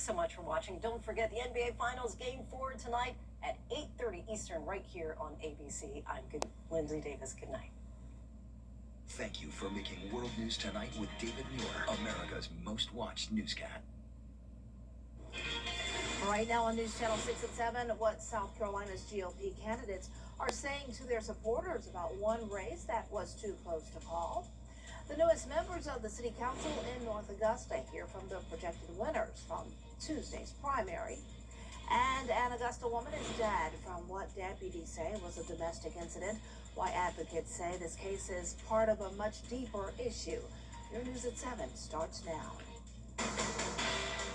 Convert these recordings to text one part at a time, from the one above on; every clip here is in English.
Thanks so much for watching. Don't forget the NBA Finals Game 4 tonight at 8:30 Eastern right here on ABC. I'm Lindsay Davis. Good night. Thank you for making World News Tonight with David Muir, America's most watched newscast. Right now on News Channel 6 at 7, what South Carolina's GOP candidates are saying to their supporters about one race that was too close to call. The newest members of the City Council in North Augusta hear from the projected winners from Tuesday's primary. And an Augusta woman is dead from what deputies say was a domestic incident. Why advocates say this case is part of a much deeper issue. Your News at 7 starts now.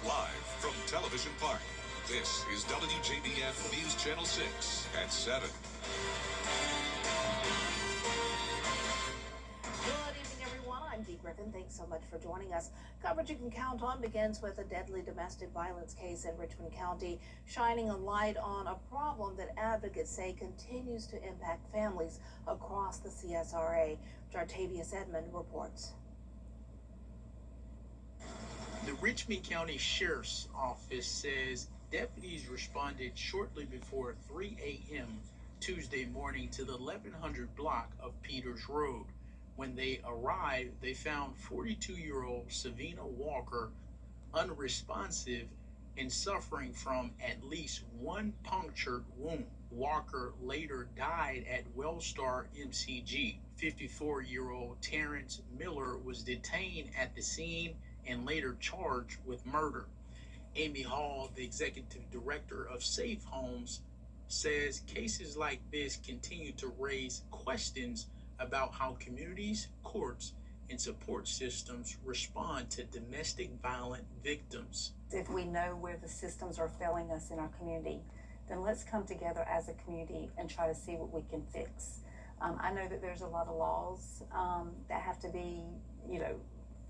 Live from Television Park, this is WJBF News Channel 6 at 7. I'm Dee Griffin. Thanks so much for joining us. Coverage you can count on begins with a deadly domestic violence case in Richmond County, shining a light on a problem that advocates say continues to impact families across the CSRA. Jartavius Edmond reports. The Richmond County Sheriff's Office says deputies responded shortly before 3 a.m. Tuesday morning to the 1100 block of Peters Road. When they arrived, they found 42-year-old Savina Walker unresponsive and suffering from at least one punctured wound. Walker later died at Wellstar MCG. 54-year-old Terrence Miller was detained at the scene and later charged with murder. Amy Hall, the executive director of Safe Homes, says cases like this continue to raise questions about how communities, courts, and support systems respond to domestic violence victims. If we know where the systems are failing us in our community, then let's come together as a community and try to see what we can fix. I know that there's a lot of laws that have to be,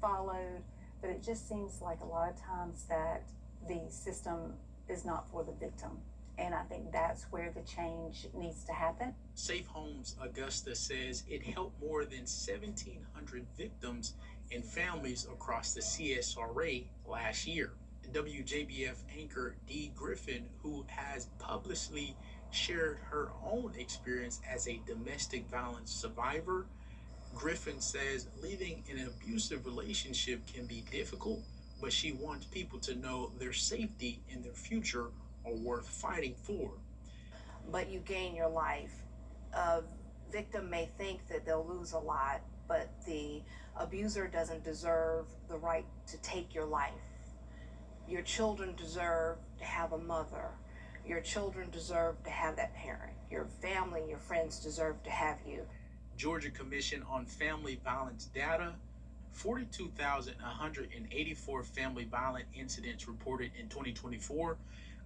followed, but it just seems like a lot of times that the system is not for the victim. And I think that's where the change needs to happen. Safe Homes Augusta says it helped more than 1,700 victims and families across the CSRA last year. WJBF anchor Dee Griffin, who has publicly shared her own experience as a domestic violence survivor, Griffin says leaving an abusive relationship can be difficult, but she wants people to know their safety and their future are worth fighting for. But you gain your life. A victim may think that they'll lose a lot, but the abuser doesn't deserve the right to take your life. Your children deserve to have a mother. Your children deserve to have that parent. Your family, your friends deserve to have you. Georgia Commission on Family Violence data, 42,184 family violent incidents reported in 2024,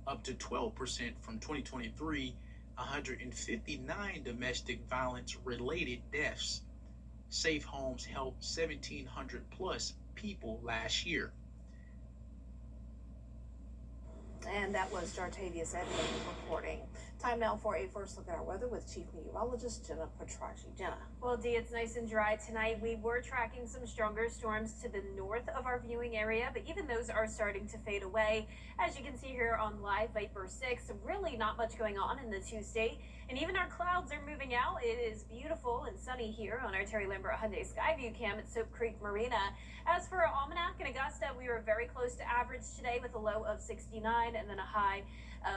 up to 12% from 2023, 159 domestic violence related deaths. Safe Homes helped 1,700 plus people last year. And that was Jartavius Edmond reporting. Time now for a first look at our weather with Chief Meteorologist Jenna Petracci. Jenna. Well, Dee, it's nice and dry tonight. We were tracking some stronger storms to the north of our viewing area, but even those are starting to fade away. As you can see here on Live Viper 6, really not much going on in the two-state. And even our clouds are moving out. It is beautiful and sunny here on our Terry Lambert Hyundai Skyview cam at Soap Creek Marina. As for our almanac in Augusta, we were very close to average today with a low of 69 and then a high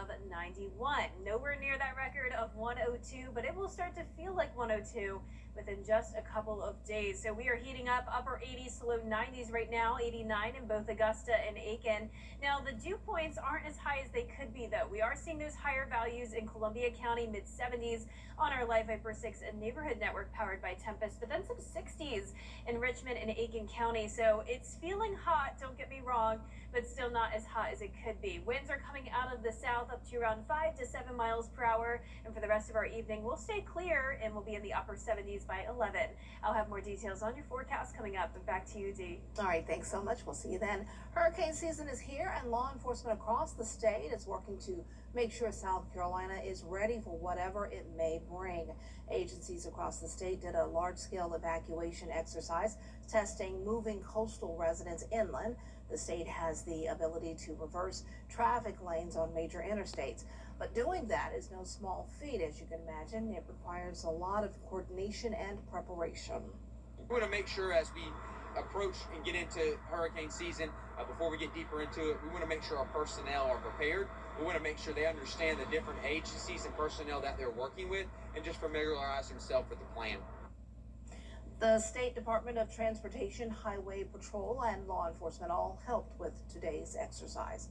of 91. Nowhere near that record of 102, but it will start to feel like 102 within just a couple of days. So we are heating up, upper 80s to low 90s right now, 89 in both Augusta and Aiken. Now, the dew points aren't as high as they could be, though. We are seeing those higher values in Columbia County, mid-70s on our Live Viper 6 and neighborhood network powered by Tempest, but then some 60s in Richmond and Aiken County. So it's feeling hot, don't get me wrong, but still not as hot as it could be. Winds are coming out of the south up to around 5 to 7 miles per hour. And for the rest of our evening, we'll stay clear and we'll be in the upper 70s by 11. I'll have more details on your forecast coming up. But back to you, Dee. All right, thanks so much. We'll see you then. Hurricane season is here, and law enforcement across the state is working to make sure South Carolina is ready for whatever it may bring. Agencies across the state did a large-scale evacuation exercise, testing moving coastal residents inland. The state has the ability to reverse traffic lanes on major interstates. But doing that is no small feat, as you can imagine. It requires a lot of coordination and preparation. We want to make sure as we approach and get into hurricane season, before we get deeper into it, we want to make sure our personnel are prepared. We want to make sure they understand the different agencies and personnel that they're working with and just familiarize themselves with the plan. The State Department of Transportation, Highway Patrol, and law enforcement all helped with today's exercise.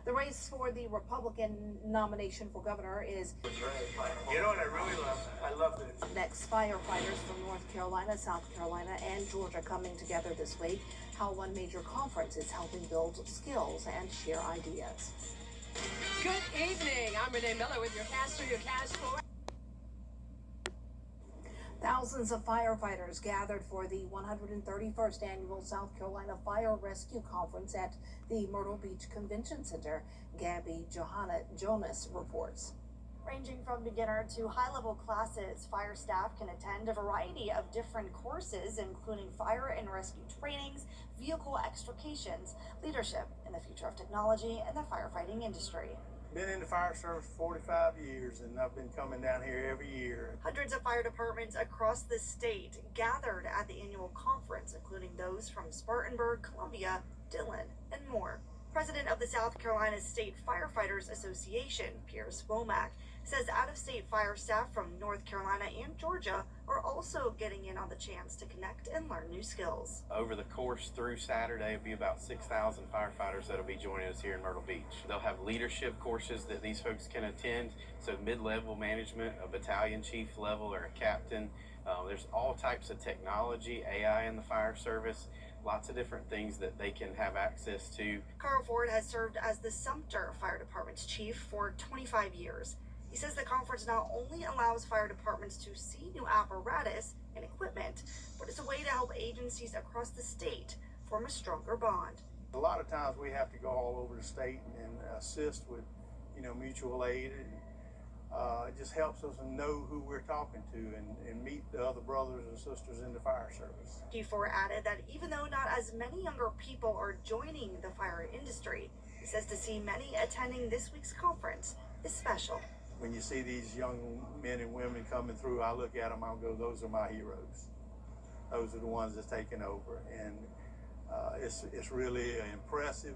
The race for the Republican nomination for governor is You know what I really love? I love this. next. Firefighters from North Carolina, South Carolina, and Georgia coming together this week. How one major conference is helping build skills and share ideas. Good evening. I'm Renee Miller with your Cash for Your Cash for. Thousands of firefighters gathered for the 131st annual South Carolina Fire Rescue Conference at the Myrtle Beach Convention Center. Gabby Jonas reports. Ranging from beginner to high-level classes, fire staff can attend a variety of different courses, including fire and rescue trainings, vehicle extrications, leadership in the future of technology, and the firefighting industry. Been in the fire service for 45 years, and I've been coming down here every year. Hundreds of fire departments across the state gathered at the annual conference, including those from Spartanburg, Columbia, Dillon, and more. President of the South Carolina State Firefighters Association, Pierce Womack, says out-of-state fire staff from North Carolina and Georgia are also getting in on the chance to connect and learn new skills. Over the course through Saturday, it'll be about 6,000 firefighters that'll be joining us here in Myrtle Beach. They'll have leadership courses that these folks can attend, so mid-level management, a battalion chief level or a captain. There's all types of technology, AI in the fire service, lots of different things that they can have access to. Carl Ford has served as the Sumter Fire Department's chief for 25 years. He says the conference not only allows fire departments to see new apparatus and equipment, but it's a way to help agencies across the state form a stronger bond. A lot of times we have to go all over the state and assist with, mutual aid. It just helps us know who we're talking to and meet the other brothers and sisters in the fire service. Chief Ford added that even though not as many younger people are joining the fire industry, he says to see many attending this week's conference is special. When you see these young men and women coming through, I look at them, I'll go, those are my heroes. Those are the ones that's taking over. And it's really impressive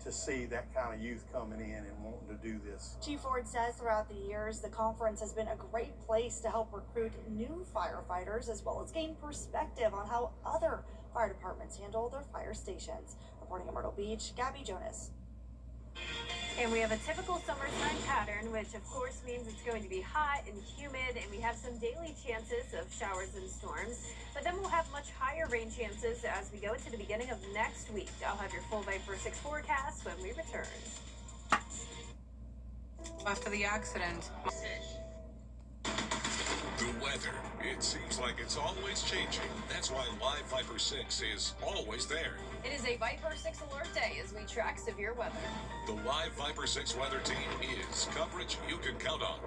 to see that kind of youth coming in and wanting to do this. Chief Ford says throughout the years, the conference has been a great place to help recruit new firefighters as well as gain perspective on how other fire departments handle their fire stations. Reporting in Myrtle Beach, Gabby Jonas. And we have a typical summertime pattern, which of course means it's going to be hot and humid, and we have some daily chances of showers and storms. But then we'll have much higher rain chances as we go into the beginning of next week. I'll have your full Viper 6 forecast when we return. After the accident. The weather. It seems like it's always changing. That's why Live Viper 6 is always there. It is a Viper 6 alert day as we track severe weather. The Live Viper 6 weather team is coverage you can count on.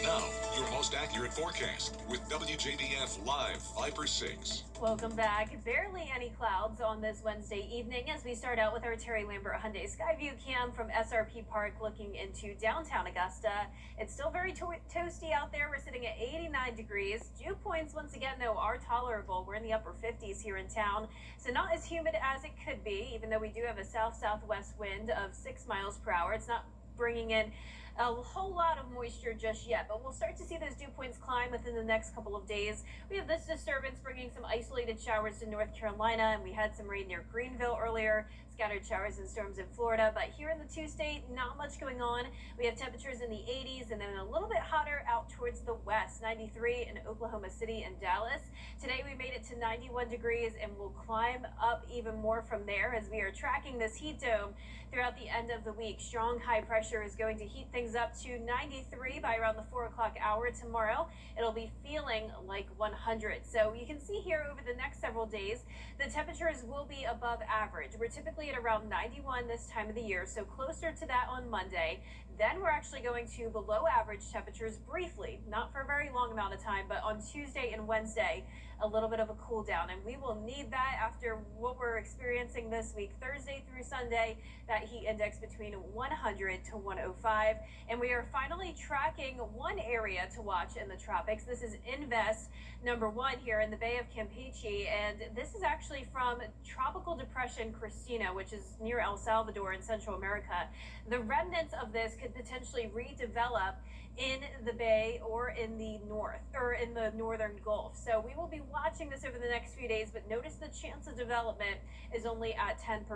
Now, your most accurate forecast with WJBF Live Viper 6. Welcome back. Barely any clouds on this Wednesday evening as we start out with our Terry Lambert Hyundai Skyview cam from SRP Park looking into downtown Augusta. It's still very toasty out there. We're sitting at 89 degrees. Dew points, once again, though, are tolerable. We're in the upper 50s here in town, so not as humid as it could be, even though we do have a south-southwest wind of 6 miles per hour. It's not bringing in a whole lot of moisture just yet, but we'll start to see those dew points climb within the next couple of days. We have this disturbance bringing some isolated showers to North Carolina, and we had some rain near Greenville earlier, scattered showers and storms in Florida, but here in the two-state, not much going on. We have temperatures in the 80s and then a little bit hotter out towards the west, 93 in Oklahoma City and Dallas. Today we made it to 91 degrees and we'll climb up even more from there as we are tracking this heat dome throughout the end of the week. Strong high pressure is going to heat things things up to 93 by around the 4 o'clock hour tomorrow. It'll be feeling like 100. So you can see here over the next several days, the temperatures will be above average. We're typically at around 91 this time of the year, so closer to that on Monday. Then we're actually going to below average temperatures briefly, not for a very long amount of time, but on Tuesday and Wednesday, a little bit of a cool down. And we will need that after what we're experiencing this week, Thursday through Sunday, that heat index between 100 to 105. And we are finally tracking one area to watch in the tropics. This is Invest #1 here in the Bay of Campeche. And this is actually from Tropical Depression Cristina, which is near El Salvador in Central America. The remnants of this could potentially redevelop in the bay or in the north or in the northern Gulf. So we will be watching this over the next few days, but notice the chance of development is only at 10%.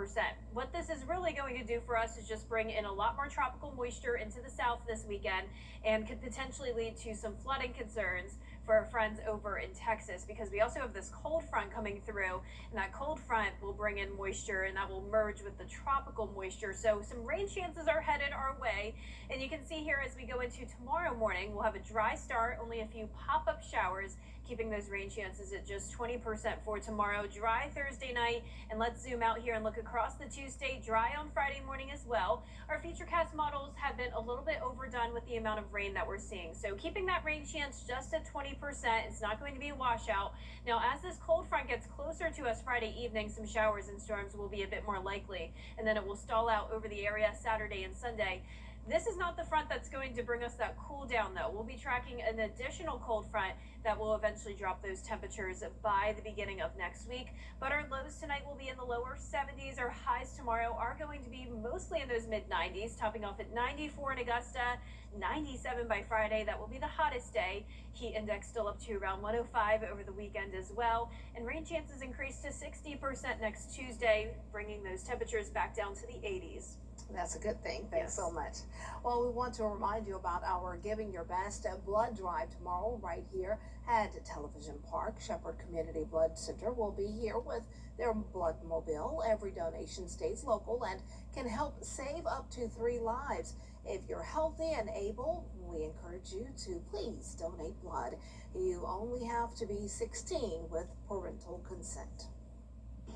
What this is really going to do for us is just bring in a lot more tropical moisture into the south this weekend and could potentially lead to some flooding concerns for our friends over in Texas, because we also have this cold front coming through, and that cold front will bring in moisture and that will merge with the tropical moisture. So some rain chances are headed our way. And you can see here as we go into tomorrow morning, we'll have a dry start, only a few pop-up showers, keeping those rain chances at just 20% for tomorrow. Dry Thursday night, and let's zoom out here and look across the Tuesday. Dry on Friday morning as well. Our Futurecast models have been a little bit overdone with the amount of rain that we're seeing, so keeping that rain chance just at 20%. It's not going to be a washout. Now, as this cold front gets closer to us Friday evening, some showers and storms will be a bit more likely, and then it will stall out over the area Saturday and Sunday. This is not the front that's going to bring us that cool down, though. We'll be tracking an additional cold front that will eventually drop those temperatures by the beginning of next week. But our lows tonight will be in the lower 70s. Our highs tomorrow are going to be mostly in those mid-90s, topping off at 94 in Augusta, 97 by Friday. That will be the hottest day. Heat index still up to around 105 over the weekend as well. And rain chances increase to 60% next Tuesday, bringing those temperatures back down to the 80s. That's a good thing. Thanks Yes. so much. Well, we want to remind you about our Giving Your Best blood drive tomorrow right here at Television Park. Shepherd Community Blood Center will be here with their blood mobile. Every donation stays local and can help save up to 3 lives. If you're healthy and able, we encourage you to please donate blood. You only have to be 16 with parental consent.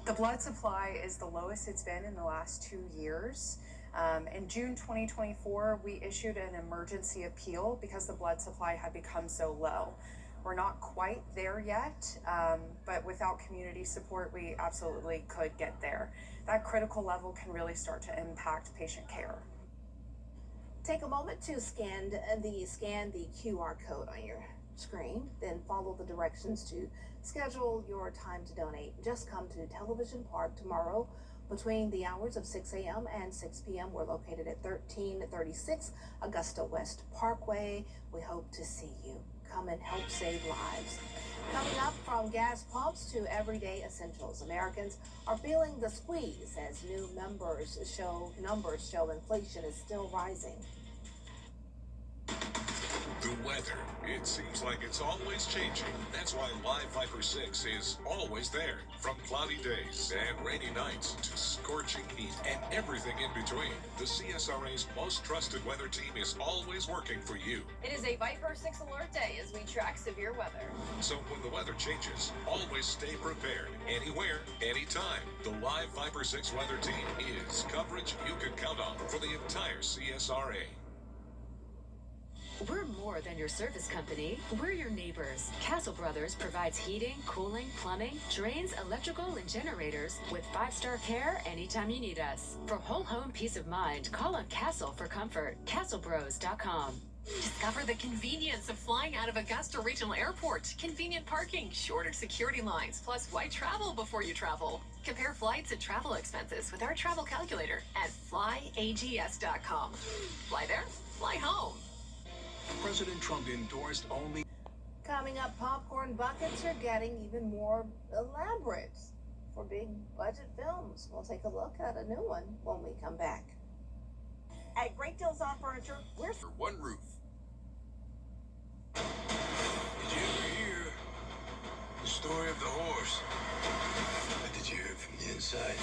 The blood supply is the lowest it's been in the last 2 years. In June 2024, we issued an emergency appeal because the blood supply had become so low. We're not quite there yet, but without community support, we absolutely could get there. That critical level can really start to impact patient care. Take a moment to scan the QR code on your screen, then follow the directions to schedule your time to donate. Just come to Television Park tomorrow between the hours of 6 a.m. and 6 p.m. We're located at 1336 Augusta West Parkway. We hope to see you. Come and help save lives. Coming up, from gas pumps to everyday essentials, Americans are feeling the squeeze as new numbers show inflation is still rising. The weather, it seems like it's always changing. That's why Live Viper 6 is always there. From cloudy days and rainy nights to scorching heat and everything in between, the CSRA's most trusted weather team is always working for you. It is a Viper 6 alert day as we track severe weather. So when the weather changes, always stay prepared. Anywhere, anytime. The Live Viper 6 weather team is coverage you can count on for the entire CSRA. We're more than your service company. We're your neighbors. Castle Brothers provides heating, cooling, plumbing, drains, electrical, and generators with 5-star care anytime you need us. For whole home peace of mind, call on Castle for comfort. CastleBros.com. Discover the convenience of flying out of Augusta Regional Airport. Convenient parking, shorter security lines, plus why travel before you travel? Compare flights and travel expenses with our travel calculator at flyags.com. Fly there, fly home. President Trump endorsed only. Coming up, popcorn buckets are getting even more elaborate for big budget films. We'll take a look at a new one when we come back. At Great Deals on Furniture, we're For one roof. Did you ever hear the story of the horse? What did you hear from the inside?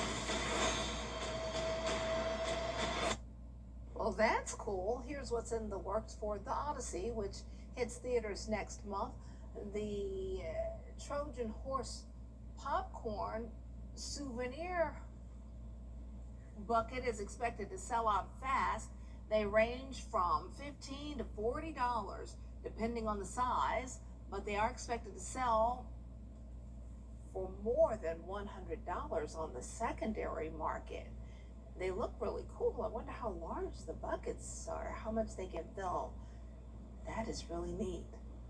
Well, that's cool. cool. Here's what's in the works for The Odyssey, which hits theaters next month. The Trojan Horse popcorn souvenir bucket is expected to sell out fast. They range from $15 to $40 depending on the size, but they are expected to sell for more than $100 on the secondary market. They look really cool. I wonder how large the buckets are, how much they can fill. That is really neat.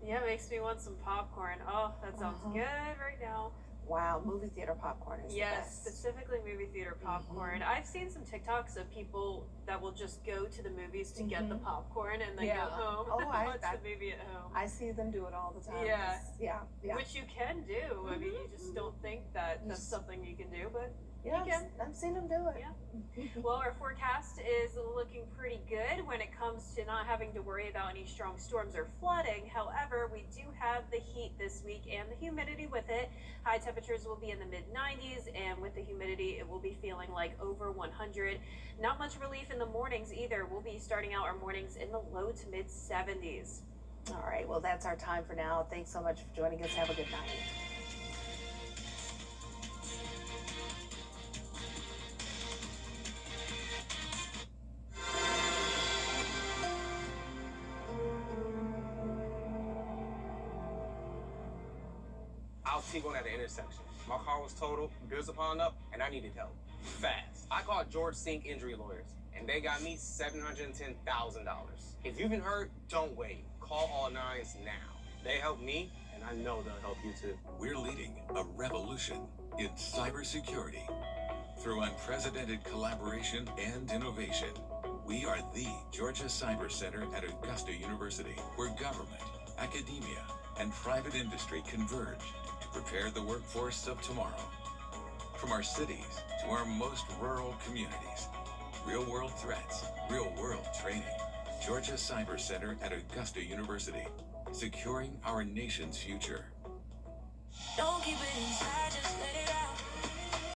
Yeah, it makes me want some popcorn. Oh, that sounds good right now. Wow, movie theater popcorn is the Yes, best. specifically movie theater popcorn. I've seen some TikToks of people that will just go to the movies to get the popcorn and then Yeah. go home Oh, and watch the movie at home. I see them do it all the time. Yeah. Yeah. Which you can do. I mean, you just don't think that that's something you can do, but Yeah, you can. I've seen them do it. Yeah. Well, our forecast is looking pretty good when it comes to not having to worry about any strong storms or flooding. However, we do have the heat this week and the humidity with it. High temperatures will be in the mid-90s, and with the humidity, it will be feeling like over 100. Not much relief in the mornings either. We'll be starting out our mornings in the low to mid-70s. All right, well, that's our time for now. Thanks so much for joining us. Have a good night. I was T-going at the intersection. My car was totaled, bills are piling up, and I needed help. Fast. I called George Sink Injury Lawyers, and they got me $710,000. If you've been hurt, don't wait. Call all nines now. They helped me, and I know they'll help you too. We're leading a revolution in cybersecurity. Through unprecedented collaboration and innovation, we are the Georgia Cyber Center at Augusta University, where government, academia, and private industry converge to prepare the workforce of tomorrow. From our cities to our most rural communities, real-world threats, real-world training. Georgia Cyber Center at Augusta University, securing our nation's future. Don't keep it inside, just